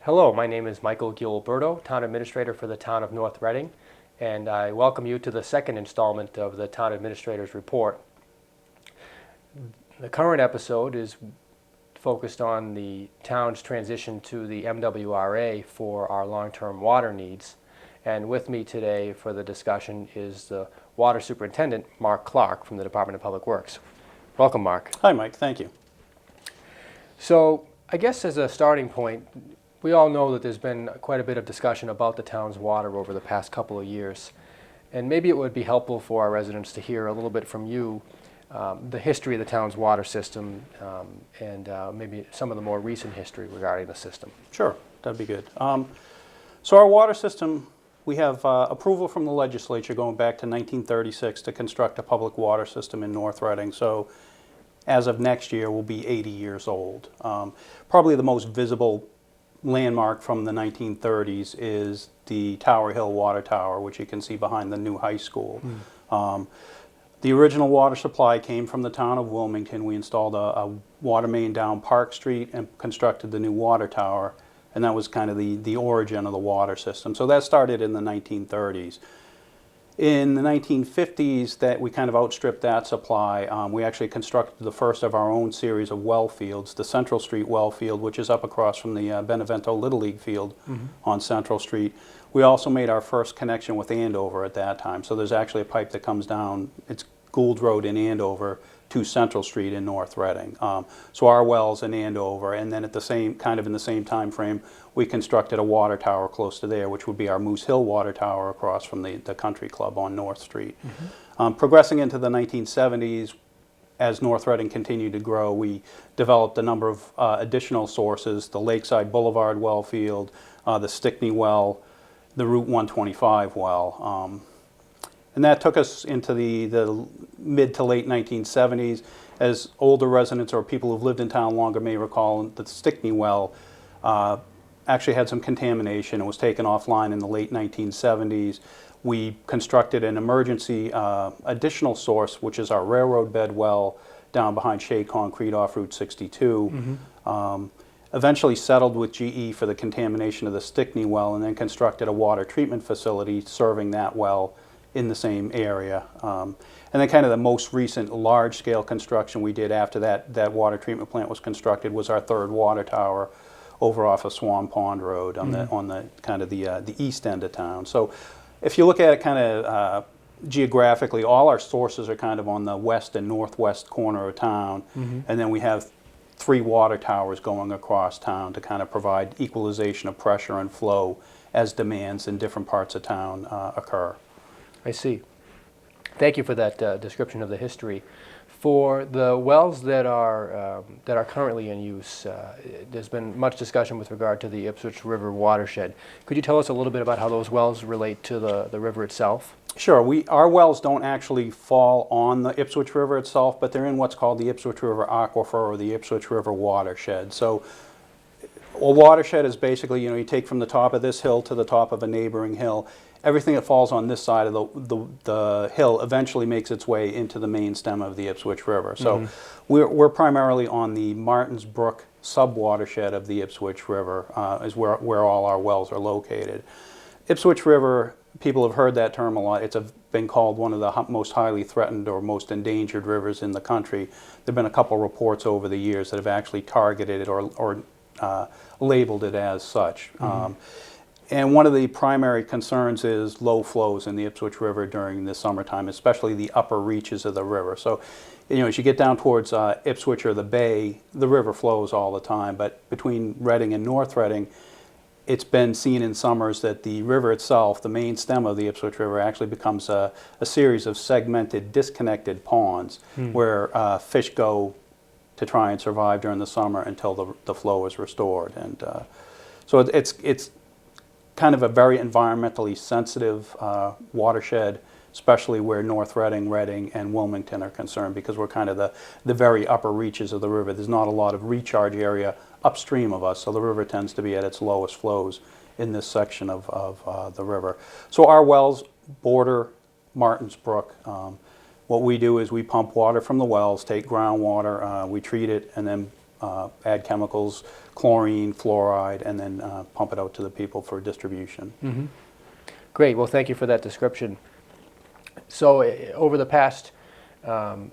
Hello, my name is Michael Gilleberto, Town Administrator for the Town of North Reading, and I welcome you to the second installment of the Town Administrator's Report. The current episode is focused on the town's transition to the MWRA for our long-term water needs. And with me today for the discussion is the Water Superintendent, Mark Clark, from the Department of Public Works. Welcome, Mark. Hi, Mike. Thank you. So, I guess as a starting point, we all know that there's been quite a bit of discussion about the town's water over the past couple of years. And maybe it would be helpful for our residents to hear a little bit from you, the history of the town's water system, and maybe some of the more recent history regarding the system. Sure, that'd be good. So our water system, we have approval from the legislature going back to 1936 to construct a public water system in North Reading. So as of next year, we'll be 80 years old. Probably the most visible landmark from the 1930s is the Tower Hill Water Tower, which you can see behind the new high school. The original water supply came from the town of Wilmington. We installed a water main down Park Street and constructed the new water tower, and that was kind of the origin of the water system. So that started in the 1930s. In the 1950s, that we kind of outstripped that supply. We actually constructed the first of our own series of well fields, the Central Street well field, which is up across from the Benevento Little League field on Central Street. We also made our first connection with Andover at that time. So there's actually a pipe that comes down, it's Gould Road in Andover to Central Street in North Reading. So our wells in Andover, and then at the same, kind of in the same time frame, we constructed a water tower close to there, which would be our Moose Hill Water Tower across from the Country Club on North Street. Progressing into the 1970s, as North Reading continued to grow, we developed a number of additional sources, the Lakeside Boulevard well field, the Stickney well, the Route 125 well. And that took us into the mid to late 1970s. As older residents or people who've lived in town longer may recall, the Stickney well actually had some contamination and was taken offline in the late 1970s. We constructed an emergency additional source, which is our railroad bed well down behind Shea Concrete off Route 62. Eventually settled with GE for the contamination of the Stickney well, and then constructed a water treatment facility serving that well in the same area. And then kind of the most recent large-scale construction we did after that water treatment plant was constructed was our third water tower over off of Swan Pond Road on the kind of the east end of town. So if you look at it kind of geographically, all our sources are kind of on the west and northwest corner of town, and then we have 3 water towers going across town to kind of provide equalization of pressure and flow as demands in different parts of town occur. I see. Thank you for that description of the history. For the wells that are currently in use, there's been much discussion with regard to the Ipswich River watershed. Could you tell us a little bit about how those wells relate to the river itself? Sure. Our wells don't actually fall on the Ipswich River itself, but they're in what's called the Ipswich River Aquifer or the Ipswich River watershed. So a watershed is basically, you take from the top of this hill to the top of a neighboring hill. Everything that falls on this side of the hill eventually makes its way into the main stem of the Ipswich River. So we're primarily on the Martins Brook sub-watershed of the Ipswich River is where all our wells are located. Ipswich River, people have heard that term a lot. It's been called one of the most highly threatened or most endangered rivers in the country. There have been a couple reports over the years that have actually targeted it or labeled it as such. And one of the primary concerns is low flows in the Ipswich River during the summertime, especially the upper reaches of the river. So, as you get down towards Ipswich or the Bay, the river flows all the time. But between Reading and North Reading, it's been seen in summers that the river itself, the main stem of the Ipswich River, actually becomes a series of segmented, disconnected ponds where fish go to try and survive during the summer until the flow is restored. And so it's kind of a very environmentally sensitive watershed, especially where North Reading, Reading, and Wilmington are concerned, because we're kind of the very upper reaches of the river. There's not a lot of recharge area upstream of us, so the river tends to be at its lowest flows in this section of the river. So our wells border Martins Brook. What we do is we pump water from the wells, take groundwater, we treat it, and then add chemicals, chlorine, fluoride, and then pump it out to the people for distribution. Mm-hmm. Great. Well, thank you for that description. So over the past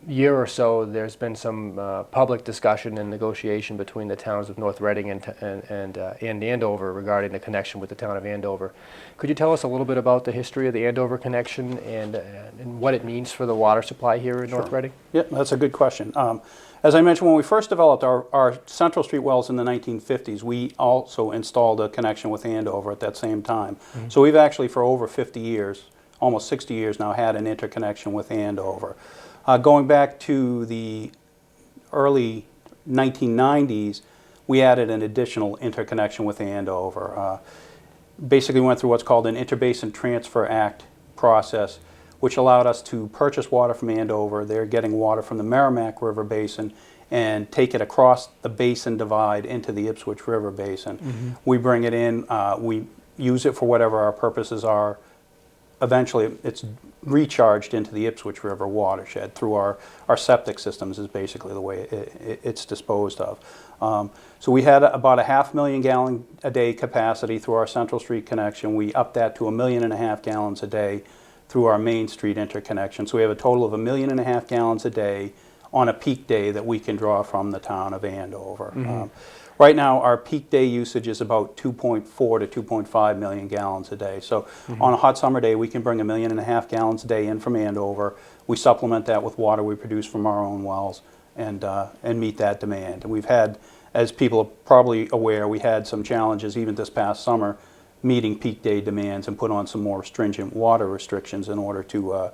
year or so, there's been some public discussion and negotiation between the towns of North Reading and Andover regarding the connection with the town of Andover. Could you tell us a little bit about the history of the Andover Connection and what it means for the water supply here in North Reading? Yeah, that's a good question. As I mentioned, when we first developed our Central Street wells in the 1950s, we also installed a connection with Andover at that same time. Mm-hmm. So we've actually, for over 50 years, almost 60 years now, had an interconnection with Andover. Going back to the early 1990s, we added an additional interconnection with Andover. Basically went through what's called an Interbasin Transfer Act process, which allowed us to purchase water from Andover. They're getting water from the Merrimack River Basin and take it across the basin divide into the Ipswich River Basin. Mm-hmm. We bring it in, we use it for whatever our purposes are. Eventually, it's recharged into the Ipswich River watershed through our septic systems is basically the way it's disposed of. So we had about a 500,000 gallon a day capacity through our Central Street connection. We upped that to 1.5 million gallons a day through our Main Street interconnection. So we have a total of 1.5 million gallons a day on a peak day that we can draw from the town of Andover. Mm-hmm. Right now, our peak day usage is about 2.4 to 2.5 million gallons a day. So mm-hmm. on a hot summer day, we can bring 1.5 million gallons a day in from Andover. We supplement that with water we produce from our own wells and meet that demand. And we've had, as people are probably aware, we had some challenges even this past summer meeting peak day demands and put on some more stringent water restrictions in order to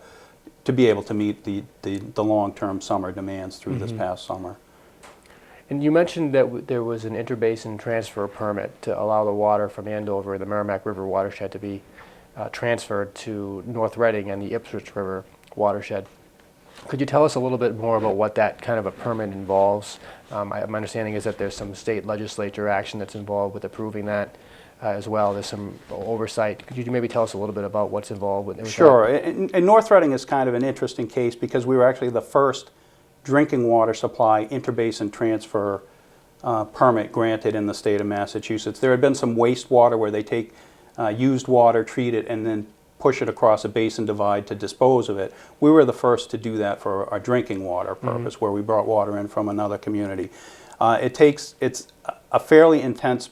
be able to meet the long-term summer demands through mm-hmm. this past summer. And you mentioned that there was an interbasin transfer permit to allow the water from Andover and the Merrimack River watershed to be transferred to North Reading and the Ipswich River watershed. Could you tell us a little bit more about what that kind of a permit involves? My understanding is that there's some state legislature action that's involved with approving that as well. There's some oversight. Could you maybe tell us a little bit about what's involved with Sure. And North Reading is kind of an interesting case because we were actually the first drinking water supply interbasin transfer permit granted in the state of Massachusetts. There had been some wastewater where they take used water, treat it, and then push it across a basin divide to dispose of it. We were the first to do that for our drinking water purpose, mm-hmm. where we brought water in from another community. It's a fairly intense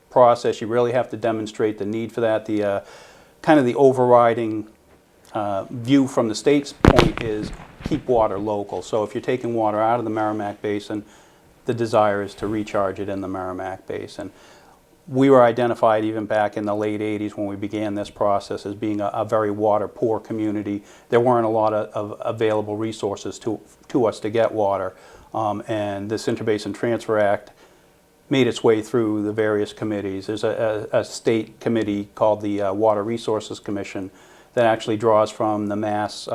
process. You really have to demonstrate the need for that. The kind of the overriding view from the state's point is keep water local. So if you're taking water out of the Merrimack Basin, the desire is to recharge it in the Merrimack Basin. We were identified even back in the late 80s when we began this process as being a very water poor community. There weren't a lot of available resources to us to get water. And this Interbasin Transfer Act made its way through the various committees. There's a state committee called the Water Resources Commission that actually draws from the Mass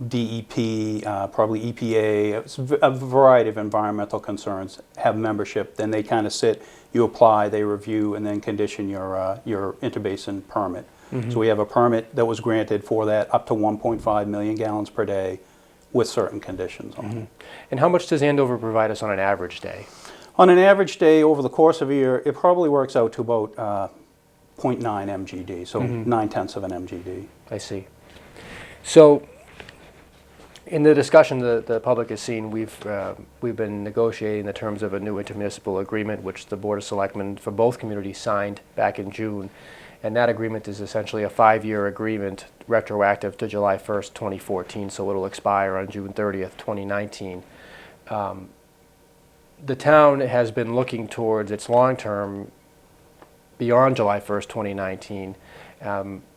DEP, probably EPA, a variety of environmental concerns have membership. Then they kind of sit, you apply, they review, and then condition your interbasin permit. Mm-hmm. So we have a permit that was granted for that up to 1.5 million gallons per day with certain conditions on mm-hmm. it. And how much does Andover provide us on an average day? On an average day over the course of a year, it probably works out to about 0.9 MGD, so mm-hmm. 0.9 of an MGD. I see. So in the discussion the public has seen, we've been negotiating the terms of a new intermunicipal agreement, which the Board of Selectmen for both communities signed back in June. And that agreement is essentially a 5-year agreement, retroactive to July 1st, 2014, so it'll expire on June 30th, 2019. The town has been looking towards its long-term beyond July 1st, 2019.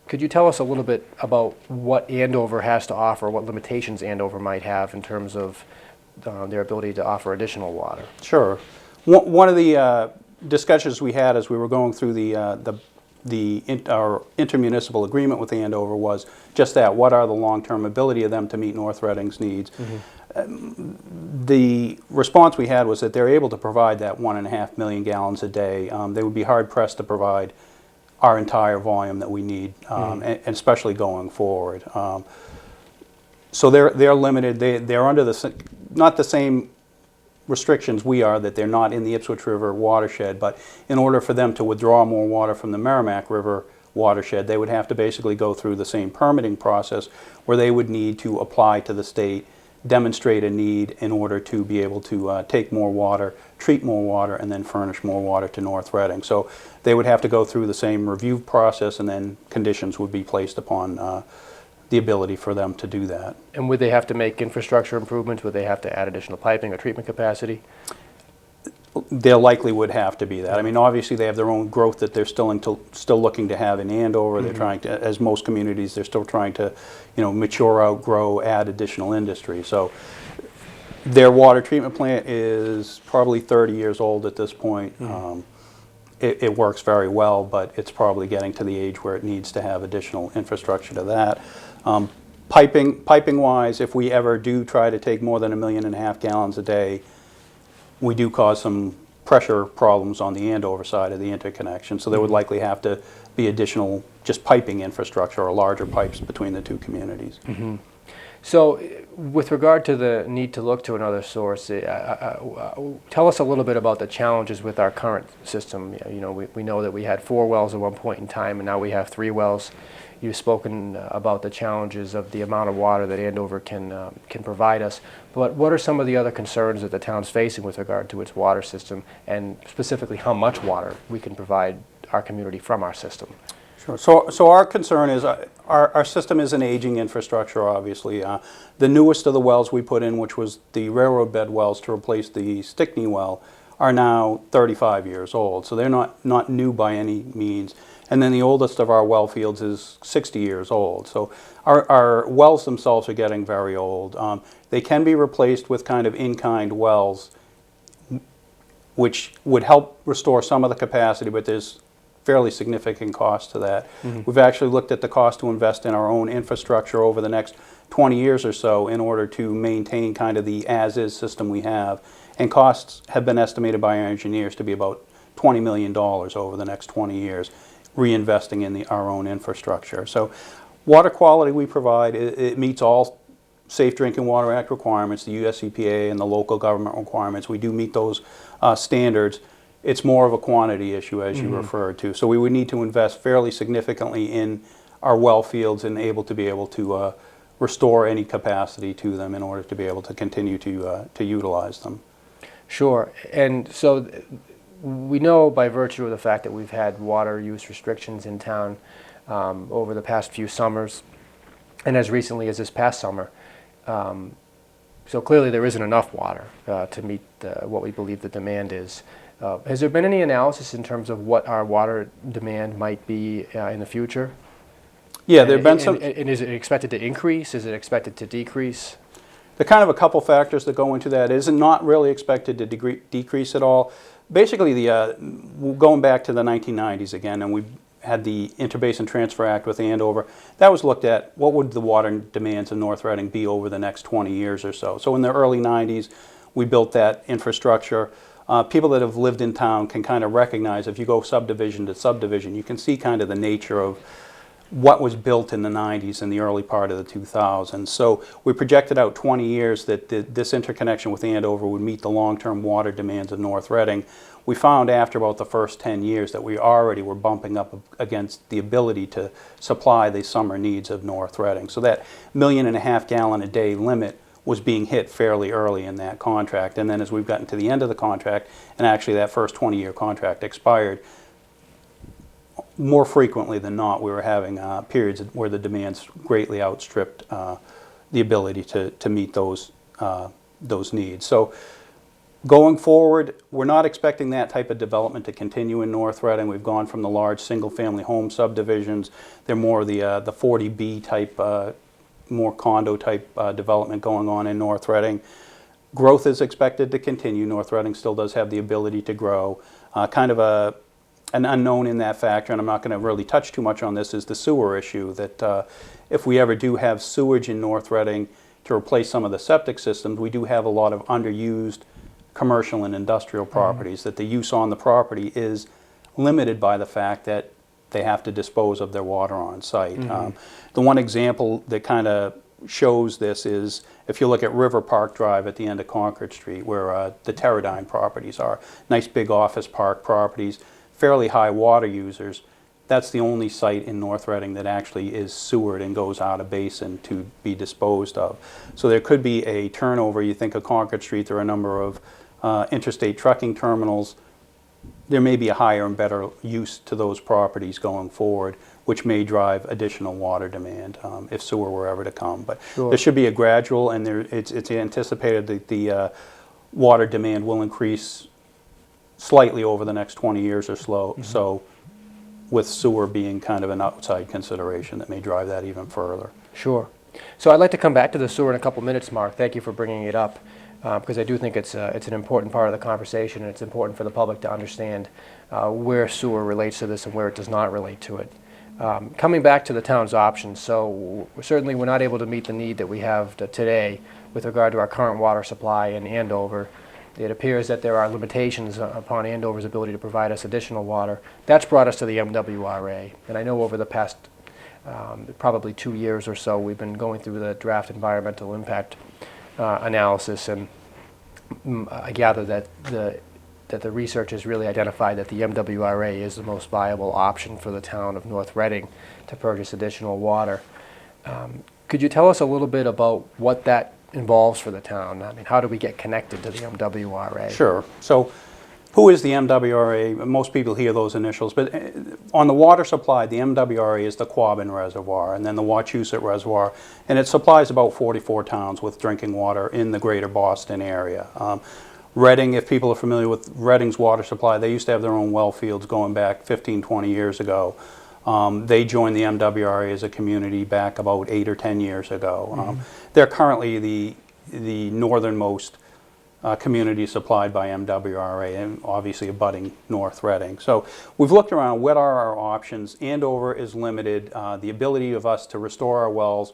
Could you tell us a little bit about what Andover has to offer, what limitations Andover might have in terms of their ability to offer additional water? Sure. One of the discussions we had as we were going through our intermunicipal agreement with Andover was just that: what are the long-term ability of them to meet North Reading's needs? Mm-hmm. The response we had was that they're able to provide that 1.5 million gallons a day. They would be hard-pressed to provide our entire volume that we need, and especially going forward. So they're limited. They're under not the same restrictions we are that they're not in the Ipswich River watershed, but in order for them to withdraw more water from the Merrimack River watershed, they would have to basically go through the same permitting process where they would need to apply to the state, demonstrate a need in order to be able to take more water, treat more water, and then furnish more water to North Reading. So they would have to go through the same review process, and then conditions would be placed upon the ability for them to do that. And would they have to make infrastructure improvements? Would they have to add additional piping or treatment capacity? There likely would have to be that. I mean, obviously they have their own growth that they're still looking to have in Andover. They're trying to, as most communities, they're still trying to, mature, outgrow, add additional industry. So their water treatment plant is probably 30 years old at this point. It works very well, but it's probably getting to the age where it needs to have additional infrastructure to that. Piping wise, if we ever do try to take more than 1.5 million gallons a day, we do cause some pressure problems on the Andover side of the interconnection, so there would likely have to be additional just piping infrastructure or larger pipes between the two communities. So with regard to the need to look to another source, tell us a little bit about the challenges with our current system. We know that we had 4 wells at one point in time, and now we have 3 wells. You've spoken about the challenges of the amount of water that Andover can provide us, but what are some of the other concerns that the town's facing with regard to its water system, and specifically how much water we can provide our community from our system? Sure. So our concern is our system is an aging infrastructure, obviously. The newest of the wells we put in, which was the railroad bed wells to replace the Stickney well, are now 35 years old. So they're not new by any means. And then the oldest of our well fields is 60 years old. So our wells themselves are getting very old. They can be replaced with kind of in-kind wells, which would help restore some of the capacity, but there's fairly significant cost to that. We've actually looked at the cost to invest in our own infrastructure over the next 20 years or so in order to maintain kind of the as-is system we have. And costs have been estimated by our engineers to be about $20 million over the next 20 years, reinvesting in our own infrastructure. So water quality we provide, it meets all Safe Drinking Water Act requirements, the US EPA and the local government requirements. We do meet those standards. It's more of a quantity issue, as you referred to. So we would need to invest fairly significantly in our well fields and be able to restore any capacity to them in order to be able to continue to utilize them. Sure. And so we know by virtue of the fact that we've had water use restrictions in town over the past few summers, and as recently as this past summer. So clearly there isn't enough water to meet what we believe the demand is. Has there been any analysis in terms of what our water demand might be in the future? Yeah, there have been some. And is it expected to increase? Is it expected to decrease? There are kind of a couple factors that go into that. It is not really expected to decrease at all. Basically, going back to the 1990s again, and we had the Interbasin Transfer Act with Andover. That was looked at, what would the water demands of North Reading be over the next 20 years or so. So in the early 90s, we built that infrastructure. People that have lived in town can kind of recognize, if you go subdivision to subdivision, you can see kind of the nature of what was built in the 90s and the early part of the 2000s. So we projected out 20 years that this interconnection with Andover would meet the long-term water demands of North Reading. We found after about the first 10 years that we already were bumping up against the ability to supply the summer needs of North Reading. So that 1.5 million gallon a day limit was being hit fairly early in that contract. And then as we've gotten to the end of the contract, and actually that first 20-year contract expired, more frequently than not, we were having periods where the demands greatly outstripped the ability to meet those needs. So going forward, we're not expecting that type of development to continue in North Reading. We've gone from the large single-family home subdivisions. They're more the 40B type, more condo type development going on in North Reading. Growth is expected to continue. North Reading still does have the ability to grow. Kind of an unknown in that factor, and I'm not going to really touch too much on this, is the sewer issue, that if we ever do have sewage in North Reading to replace some of the septic systems, we do have a lot of underused commercial and industrial properties, that the use on the property is limited by the fact that they have to dispose of their water on site. The one example that kind of shows this is if you look at River Park Drive at the end of Concord Street, where the Teradyne properties are, nice big office park properties, fairly high water users. That's the only site in North Reading that actually is sewered and goes out of basin to be disposed of. So there could be a turnover. You think of Concord Street, there are a number of interstate trucking terminals. There may be a higher and better use to those properties going forward, which may drive additional water demand if sewer were ever to come. But Sure. there should be a gradual, and it's anticipated that the water demand will increase slightly over the next 20 years or so. So with sewer being kind of an outside consideration that may drive that even further. Sure. So I'd like to come back to the sewer in a couple minutes, Mark. Thank you for bringing it up, because I do think it's an important part of the conversation, and it's important for the public to understand where sewer relates to this and where it does not relate to it. Coming back to the town's options, so certainly we're not able to meet the need that we have today with regard to our current water supply in Andover. It appears that there are limitations upon Andover's ability to provide us additional water. That's brought us to the MWRA, and I know over the past probably 2 years or so we've been going through the draft environmental impact analysis, and I gather that the research has really identified that the MWRA is the most viable option for the town of North Reading to purchase additional water. Could you tell us a little bit about what that involves for the town? I mean, how do we get connected to the MWRA? Sure. So who is the MWRA? Most people hear those initials, but on the water supply, the MWRA is the Quabbin Reservoir and then the Wachusett Reservoir, and it supplies about 44 towns with drinking water in the greater Boston area. Reading, if people are familiar with Reading's water supply, they used to have their own well fields going back 15, 20 years ago. They joined the MWRA as a community back about 8 or 10 years ago. They're currently the northernmost community supplied by MWRA, and obviously abutting North Reading. So we've looked around, what are our options? Andover is limited. The ability of us to restore our wells,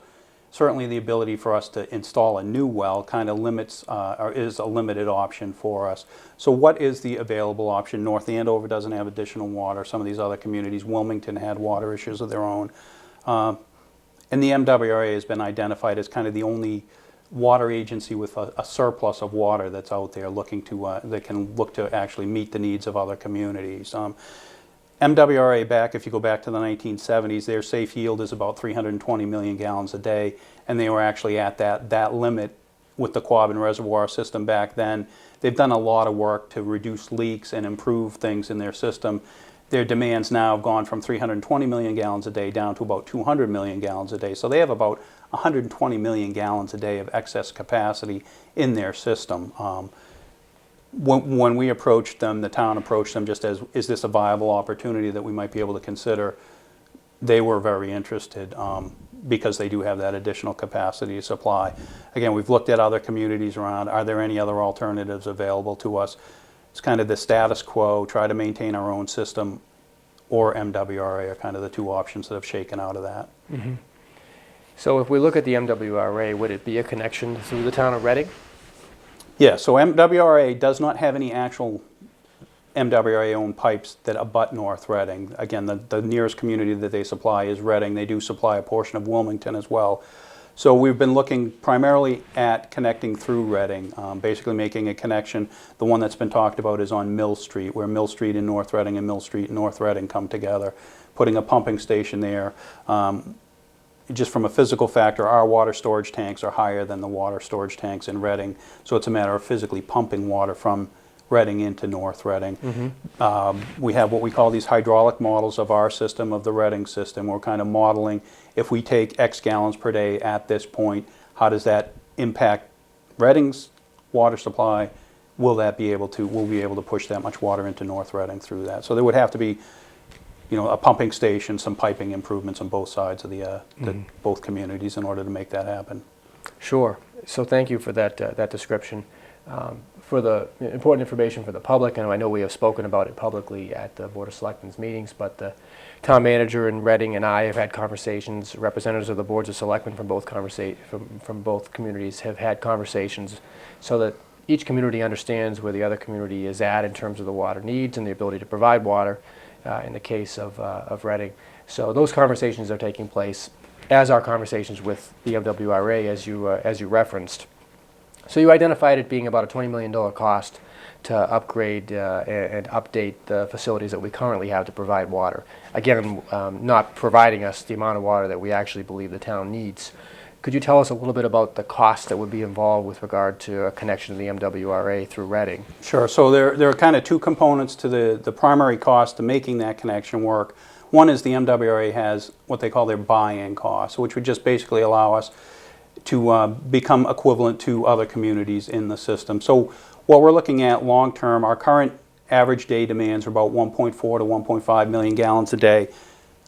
certainly the ability for us to install a new well kind of limits, or is a limited option for us. So what is the available option? North Andover doesn't have additional water. Some of these other communities, Wilmington had water issues of their own. And the MWRA has been identified as kind of the only water agency with a surplus of water that's out there looking to, that can look to actually meet the needs of other communities. MWRA back, if you go back to the 1970s, their safe yield is about 320 million gallons a day, and they were actually at that limit with the Quabbin Reservoir system back then. They've done a lot of work to reduce leaks and improve things in their system. Their demands now have gone from 320 million gallons a day down to about 200 million gallons a day. So they have about 120 million gallons a day of excess capacity in their system. When we approached them, the town approached them just as, is this a viable opportunity that we might be able to consider? They were very interested because they do have that additional capacity to supply. Again, we've looked at other communities around. Are there any other alternatives available to us? It's kind of the status quo, try to maintain our own system, or MWRA are kind of the two options that have shaken out of that. So if we look at the MWRA, would it be a connection through the town of Reading? Yeah, so MWRA does not have any actual MWRA-owned pipes that abut North Reading. Again, the nearest community that they supply is Reading. They do supply a portion of Wilmington as well. So we've been looking primarily at connecting through Reading, basically making a connection. The one that's been talked about is on Mill Street, where Mill Street in North Reading and Mill Street in North Reading come together, putting a pumping station there. Just from a physical factor, our water storage tanks are higher than the water storage tanks in Reading, so it's a matter of physically pumping water from Reading into North Reading. We have what we call these hydraulic models of our system, of the Reading system. We're kind of modeling, if we take X gallons per day at this point, how does that impact Reading's water supply? Will that be able to, we'll be able to push that much water into North Reading through that? So there would have to be, you know, a pumping station, some piping improvements on both sides of the both communities in order to make that happen. Sure. So thank you for that that description. For the important information for the public, and I know we have spoken about it publicly at the Board of Selectmen's meetings, but the town manager in Reading and I have had conversations. Representatives of the boards of selectmen from both from both communities have had conversations, so that each community understands where the other community is at in terms of the water needs and the ability to provide water. In the case of Reading. So those conversations are taking place. as our conversations with the MWRA, as you referenced. So you identified it being about a $20 million cost to upgrade and update the facilities that we currently have to provide water. Again, not providing us the amount of water that we actually believe the town needs. Could you tell us a little bit about the cost that would be involved with regard to a connection to the MWRA through Reading? Sure. So there are kind of two components to the primary cost to making that connection work. One is the MWRA has what they call their buy-in cost, which would just basically allow us to become equivalent to other communities in the system. So what we're looking at long term, our current average day demands are about 1.4 to 1.5 million gallons a day.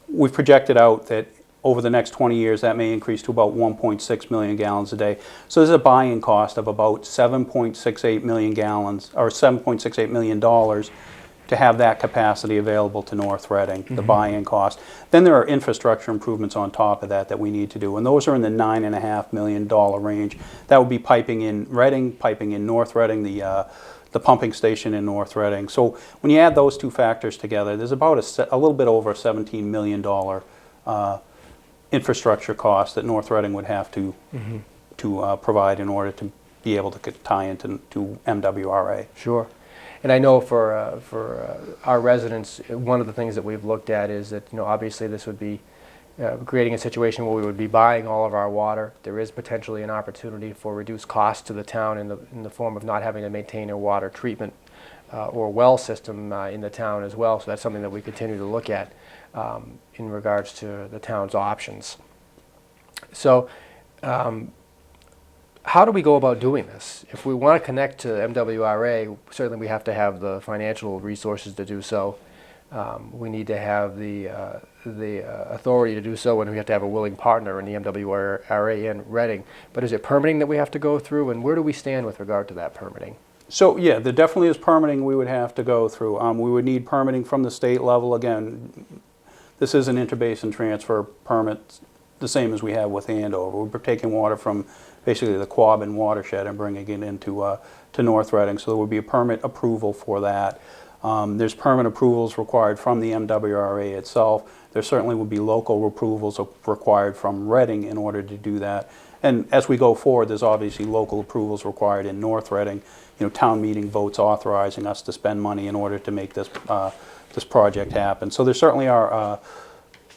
We've projected out that over the next 20 years that may increase to about 1.6 million gallons a day. So there's a buy-in cost of about 7.68 million gallons, or $7.68 million to have that capacity available to North Reading, the buy-in cost. Then there are infrastructure improvements on top of that we need to do, and those are in the $9.5 million range. That would be piping in Reading, piping in North Reading, the pumping station in North Reading. So when you add those two factors together, there's about a little bit over a $17 million infrastructure cost that North Reading would have to provide in order to be able to tie into MWRA. Sure. And I know for our residents, one of the things that we've looked at is that, obviously this would be creating a situation where we would be buying all of our water. There is potentially an opportunity for reduced costs to the town in the form of not having to maintain a water treatment or well system in the town as well. So that's something that we continue to look at in regards to the town's options. So how do we go about doing this? If we want to connect to MWRA, certainly we have to have the financial resources to do so. We need to have the authority to do so, and we have to have a willing partner in the MWRA and Reading. But is it permitting that we have to go through, and where do we stand with regard to that permitting? So yeah, there definitely is permitting we would have to go through. We would need permitting from the state level. Again, this is an interbasin transfer permit, the same as we have with Andover. We're taking water from basically the Quabbin watershed and bringing it into to North Reading, so there would be a permit approval for that. There's permit approvals required from the MWRA itself. There certainly would be local approvals required from Reading in order to do that. And as we go forward, there's obviously local approvals required in North Reading. Town meeting votes authorizing us to spend money in order to make this this project happen. So there certainly are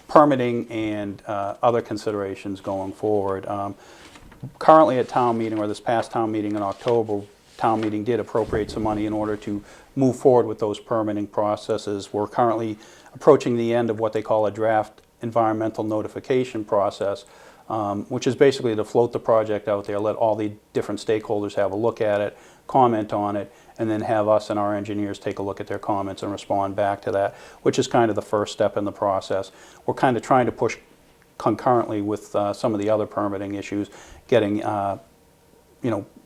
permitting and other considerations going forward. Currently at town meeting, or this past town meeting in October, town meeting did appropriate some money in order to move forward with those permitting processes. We're currently approaching the end of what they call a draft environmental notification process, which is basically to float the project out there, let all the different stakeholders have a look at it, comment on it, and then have us and our engineers take a look at their comments and respond back to that, which is kind of the first step in the process. We're kind of trying to push concurrently with some of the other permitting issues, getting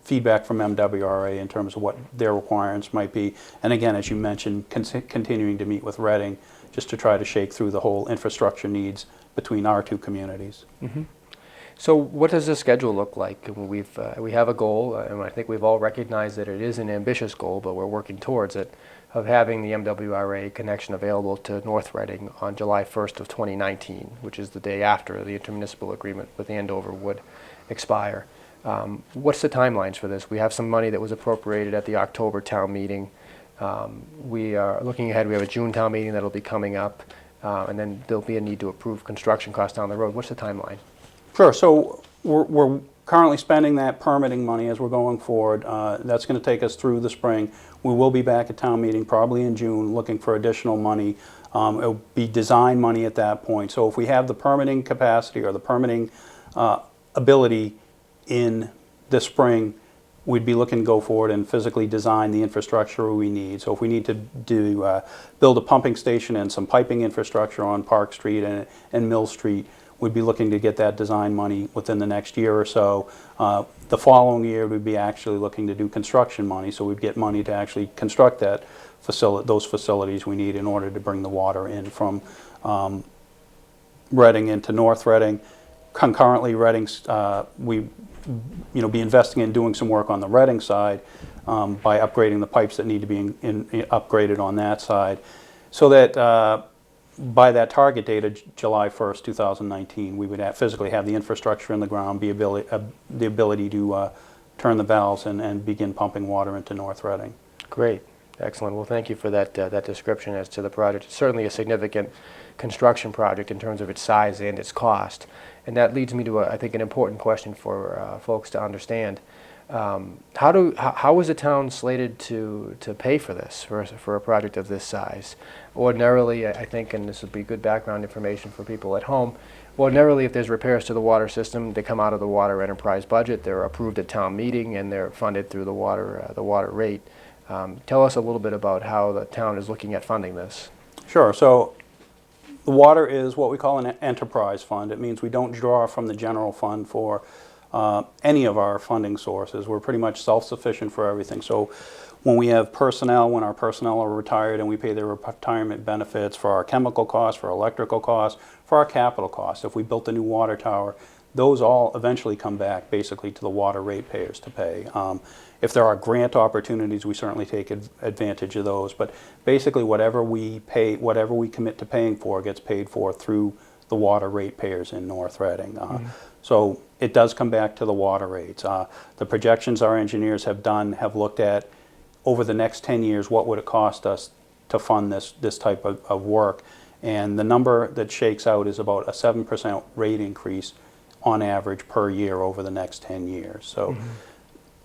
feedback from MWRA in terms of what their requirements might be. And again, as you mentioned, continuing to meet with Reading just to try to shake through the whole infrastructure needs between our two communities. So what does the schedule look like? We have a goal, and I think we've all recognized that it is an ambitious goal, but we're working towards it, of having the MWRA connection available to North Reading on July 1st of 2019, which is the day after the intermunicipal agreement with Andover would expire. What's the timelines for this? We have some money that was appropriated at the October town meeting. We are looking ahead. We have a June town meeting that'll be coming up, and then there'll be a need to approve construction costs down the road. What's the timeline? Sure. So we're currently spending that permitting money as we're going forward. That's going to take us through the spring. We will be back at town meeting probably in June looking for additional money. It'll be design money at that point. So if we have the permitting capacity or the permitting ability in the spring, we'd be looking to go forward and physically design the infrastructure we need. So if we need to build a pumping station and some piping infrastructure on Park Street and Mill Street, we'd be looking to get that design money within the next year or so. The following year, we'd be actually looking to do construction money, so we'd get money to actually construct that those facilities we need in order to bring the water in from Reading into North Reading. Concurrently, we be investing in doing some work on the Reading side by upgrading the pipes that need to be upgraded on that side, so that by that target date of July 1st, 2019, we would physically have the infrastructure in the ground, the ability to turn the valves and begin pumping water into North Reading. Great. Excellent. Well, thank you for that, that description as to the project. It's certainly a significant construction project in terms of its size and its cost. And that leads me to, I think, an important question for folks to understand. How is the town slated to pay for this, for a project of this size? Ordinarily, I think, and this would be good background information for people at home, ordinarily if there's repairs to the water system, they come out of the water enterprise budget, they're approved at town meeting, and they're funded through the water rate. Tell us a little bit about how the town is looking at funding this. Sure. So the water is what we call an enterprise fund. It means we don't draw from the general fund for any of our funding sources. We're pretty much self-sufficient for everything. So when we have personnel, when our personnel are retired and we pay their retirement benefits, for our chemical costs, for electrical costs, for our capital costs, if we built a new water tower, those all eventually come back basically to the water ratepayers to pay. If there are grant opportunities, we certainly take advantage of those. But basically whatever we pay, whatever we commit to paying for gets paid for through the water ratepayers in North Reading. So it does come back to the water rates. The projections our engineers have done have looked at over the next 10 years, what would it cost us to fund this type of work? And the number that shakes out is about a 7% rate increase on average per year over the next 10 years. So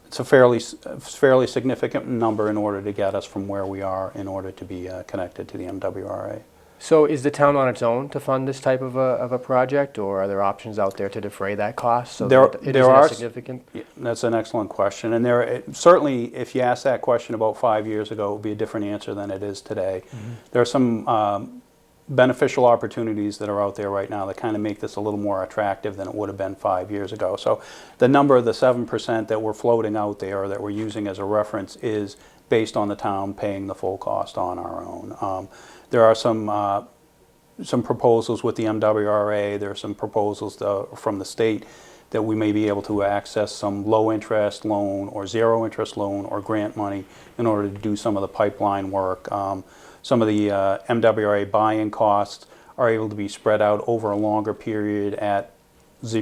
it's a fairly significant number in order to get us from where we are in order to be connected to the MWRA. So is the town on its own to fund this type of a project, or are there options out there to defray that cost so that it isn't as significant? That's an excellent question. And certainly, if you asked that question about 5 years ago, it would be a different answer than it is today. There are some beneficial opportunities that are out there right now that kind of make this a little more attractive than it would have been 5 years ago. So the number of the 7% that we're floating out there, that we're using as a reference, is based on the town paying the full cost on our own. There are some proposals with the MWRA. There are some proposals from the state that we may be able to access some low interest loan or zero interest loan or grant money in order to do some of the pipeline work. Some of the MWRA buy-in costs are able to be spread out over a longer period at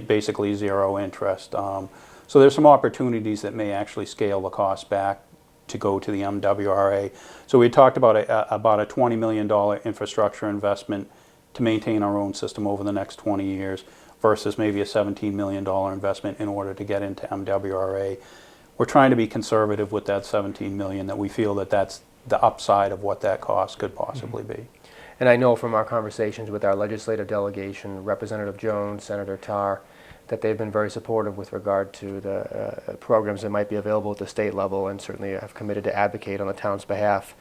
basically zero interest. So there's some opportunities that may actually scale the cost back to go to the MWRA. So we talked about a $20 million infrastructure investment to maintain our own system over the next 20 years versus maybe a $17 million investment in order to get into MWRA. We're trying to be conservative with that $17 million, that we feel that that's the upside of what that cost could possibly be. And I know from our conversations with our legislative delegation, Representative Jones, Senator Tarr, that they've been very supportive with regard to the programs that might be available at the state level, and certainly have committed to advocate on the town's behalf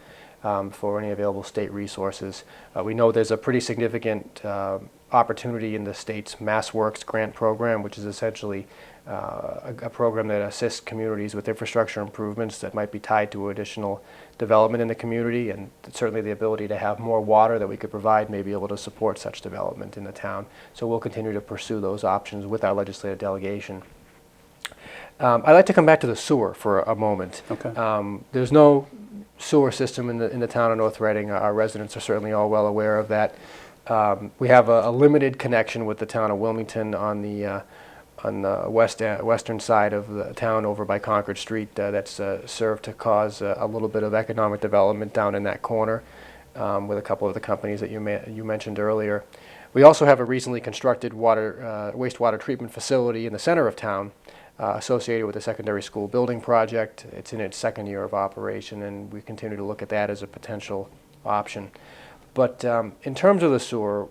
for any available state resources. We know there's a pretty significant opportunity in the state's MassWorks grant program, which is essentially a program that assists communities with infrastructure improvements that might be tied to additional development in the community, and certainly the ability to have more water that we could provide may be able to support such development in the town. So we'll continue to pursue those options with our legislative delegation. I'd like to come back to the sewer for a moment. Okay. There's no sewer system in the town of North Reading. Our residents are certainly all well aware of that. We have a limited connection with the town of Wilmington on the western side of the town over by Concord Street that's served to cause a little bit of economic development down in that corner with a couple of the companies that you mentioned earlier. We also have a recently constructed wastewater treatment facility in the center of town associated with the secondary school building project. It's in its second year of operation, and we continue to look at that as a potential option. But in terms of the sewer,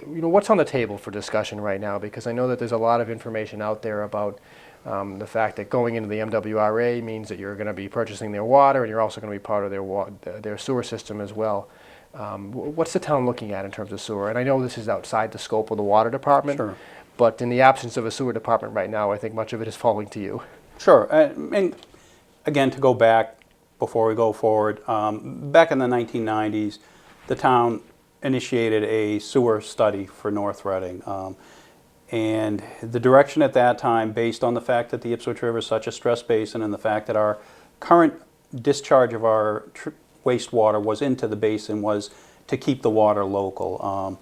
what's on the table for discussion right now? Because I know that there's a lot of information out there about the fact that going into the MWRA means that you're going to be purchasing their water, and you're also going to be part of their sewer system as well. What's the town looking at in terms of sewer? And I know this is outside the scope of the water department, Sure. But in the absence of a sewer department right now, I think much of it is falling to you. Sure. And again, to go back before we go forward, back in the 1990s, the town initiated a sewer study for North Reading. And the direction at that time, based on the fact that the Ipswich River is such a stress basin and the fact that our current discharge of our wastewater was into the basin, was to keep the water local.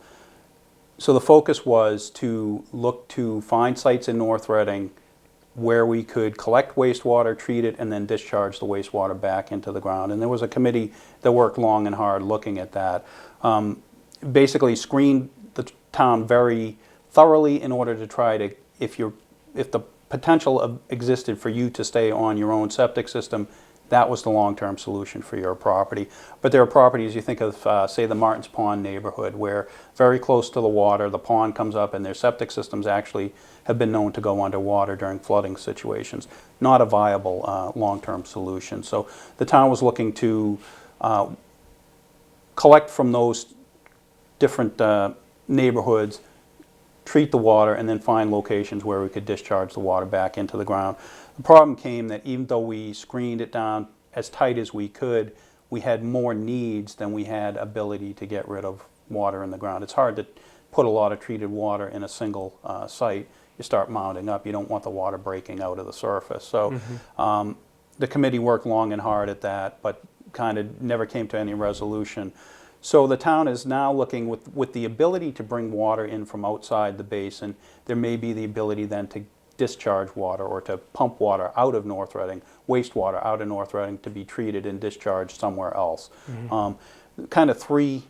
So the focus was to look to find sites in North Reading where we could collect wastewater, treat it, and then discharge the wastewater back into the ground. And there was a committee that worked long and hard looking at that. Basically screened the town very thoroughly in order to try to, if the potential existed for you to stay on your own septic system, that was the long-term solution for your property. But there are properties, you think of, say, the Martins Pond neighborhood, where very close to the water, the pond comes up and their septic systems actually have been known to go underwater during flooding situations. Not a viable long-term solution. So the town was looking to collect from those different neighborhoods, treat the water, and then find locations where we could discharge the water back into the ground. The problem came that even though we screened it down as tight as we could, we had more needs than we had ability to get rid of water in the ground. It's hard to put a lot of treated water in a single site. You start mounding up. You don't want the water breaking out of the surface. So the committee worked long and hard at that, but kind of never came to any resolution. So the town is now looking with the ability to bring water in from outside the basin. There may be the ability then to discharge water or to pump water out of North Reading, wastewater out of North Reading to be treated and discharged somewhere else. Kind of three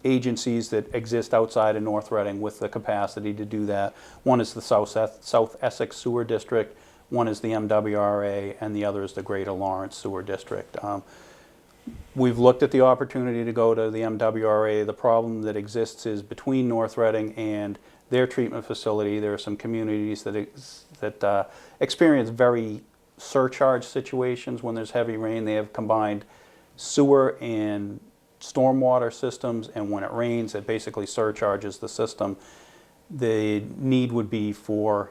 agencies that exist outside of North Reading with the capacity to do that. One is the South Essex Sewer District, one is the MWRA, and the other is the Greater Lawrence Sewer District. We've looked at the opportunity to go to the MWRA. The problem that exists is between North Reading and their treatment facility, there are some communities that experience very surcharge situations when there's heavy rain. They have combined sewer and stormwater systems, and when it rains, it basically surcharges the system. The need would be for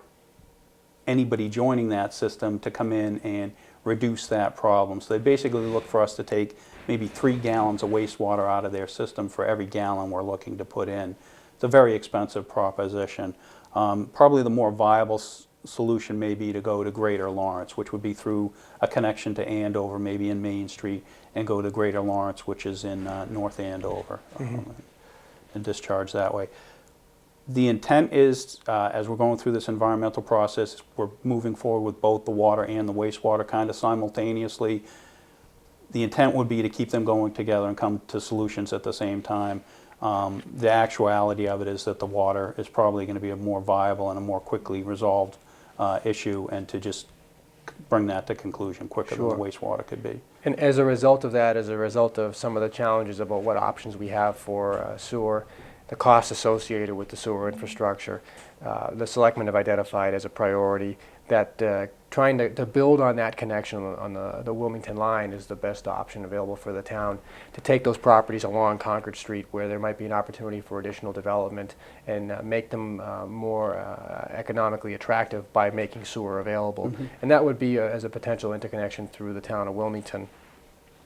anybody joining that system to come in and reduce that problem. So they basically look for us to take maybe 3 gallons of wastewater out of their system for every gallon we're looking to put in. It's a very expensive proposition. Probably the more viable solution may be to go to Greater Lawrence, which would be through a connection to Andover, maybe in Main Street, and go to Greater Lawrence, which is in North Andover, and discharge that way. The intent is, as we're going through this environmental process, we're moving forward with both the water and the wastewater kind of simultaneously. The intent would be to keep them going together and come to solutions at the same time. The actuality of it is that the water is probably going to be a more viable and a more quickly resolved issue, and to just bring that to conclusion quicker than the wastewater could be. And as a result of that, as a result of some of the challenges about what options we have for sewer, the costs associated with the sewer infrastructure, the selectmen have identified as a priority that trying to build on that connection on the Wilmington line is the best option available for the town, to take those properties along Concord Street where there might be an opportunity for additional development and make them more economically attractive by making sewer available. And that would be as a potential interconnection through the town of Wilmington,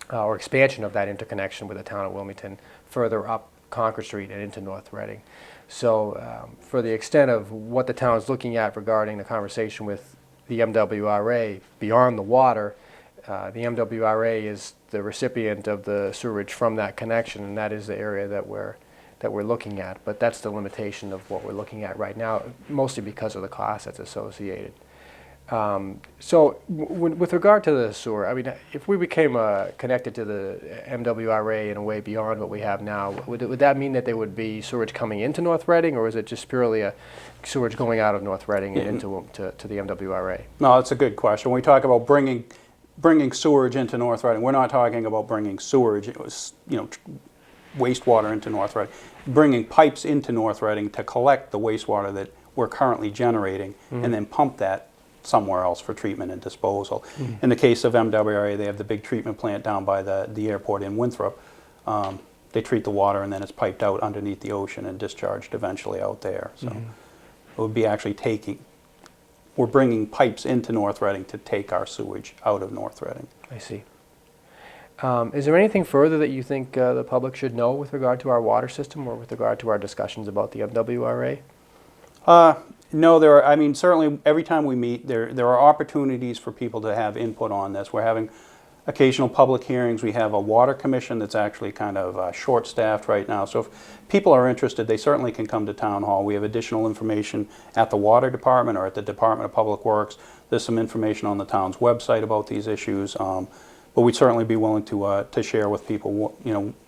or expansion of that interconnection with the town of Wilmington further up Concord Street and into North Reading. So for the extent of what the town is looking at regarding the conversation with the MWRA beyond the water, the MWRA is the recipient of the sewerage from that connection, and that is the area that we're looking at. But that's the limitation of what we're looking at right now, mostly because of the cost that's associated. So with regard to the sewer, I mean, if we became connected to the MWRA in a way beyond what we have now, would that mean that there would be sewage coming into North Reading, or is it just purely a sewage going out of North Reading and into to the MWRA? No, that's a good question. When we talk about bringing sewage into North Reading, we're not talking about bringing sewage, wastewater into North Reading. Bringing pipes into North Reading to collect the wastewater that we're currently generating, and then pump that somewhere else for treatment and disposal. In the case of MWRA, they have the big treatment plant down by the airport in Winthrop. They treat the water and then it's piped out underneath the ocean and discharged eventually out there. So it would be actually we're bringing pipes into North Reading to take our sewage out of North Reading. I see. Is there anything further that you think the public should know with regard to our water system or with regard to our discussions about the MWRA? No, I mean, certainly every time we meet, there are opportunities for people to have input on this. We're having occasional public hearings. We have a water commission that's actually kind of short-staffed right now. So if people are interested, they certainly can come to Town Hall. We have additional information at the Water Department or at the Department of Public Works. There's some information on the town's website about these issues. But we'd certainly be willing to share with people,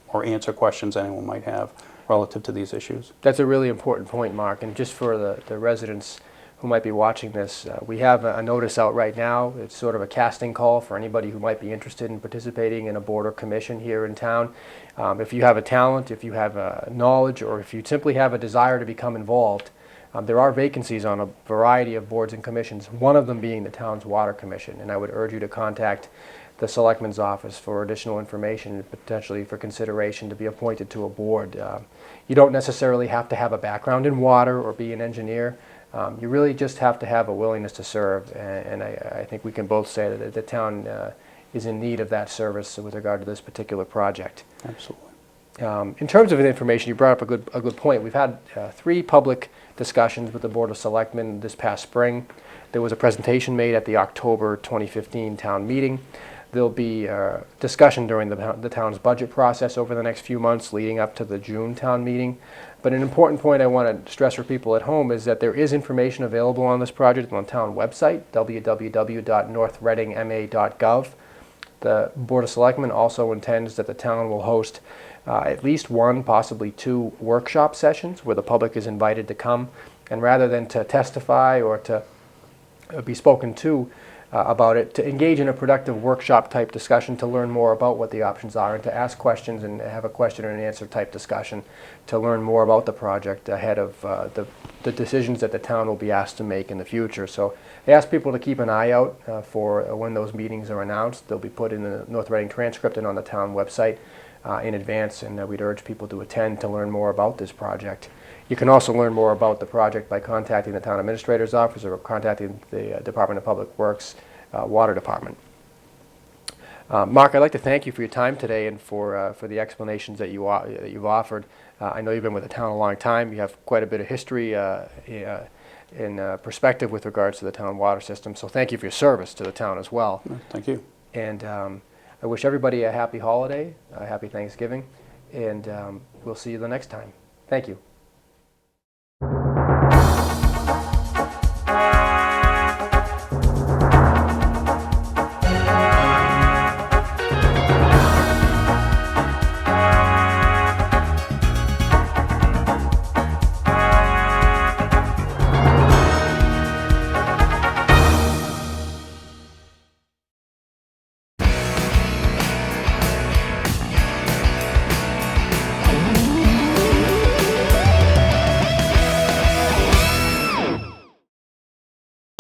or answer questions anyone might have relative to these issues. That's a really important point, Mark, and just for the residents who might be watching this, we have a notice out right now. It's sort of a casting call for anybody who might be interested in participating in a board or commission here in town. If you have a talent, if you have knowledge, or if you simply have a desire to become involved, there are vacancies on a variety of boards and commissions, one of them being the town's water commission, and I would urge you to contact the Selectman's office for additional information and potentially for consideration to be appointed to a board. You don't necessarily have to have a background in water or be an engineer. You really just have to have a willingness to serve, and I think we can both say that the town is in need of that service with regard to this particular project. Absolutely. In terms of the information, you brought up a good point. We've had 3 public discussions with the Board of Selectmen this past spring. There was a presentation made at the October 2015 town meeting. There'll be discussion during the town's budget process over the next few months leading up to the June town meeting. But an important point I want to stress for people at home is that there is information available on this project on the town website, www.northreadingma.gov. The Board of Selectmen also intends that the town will host at least 1, possibly 2 workshop sessions where the public is invited to come, and rather than to testify or to be spoken to about it, to engage in a productive workshop type discussion to learn more about what the options are and to ask questions and have a question and answer type discussion to learn more about the project ahead of the decisions that the town will be asked to make in the future. So I ask people to keep an eye out for when those meetings are announced. They'll be put in the North Reading transcript and on the town website in advance, and we'd urge people to attend to learn more about this project. You can also learn more about the project by contacting the Town Administrator's office or contacting the Department of Public Works Water Department. Mark, I'd like to thank you for your time today and for the explanations that you've offered. I know you've been with the town a long time. You have quite a bit of history in perspective with regards to the town water system, so thank you for your service to the town as well. Thank you. And I wish everybody a happy holiday, a happy Thanksgiving, and we'll see you the next time. Thank you.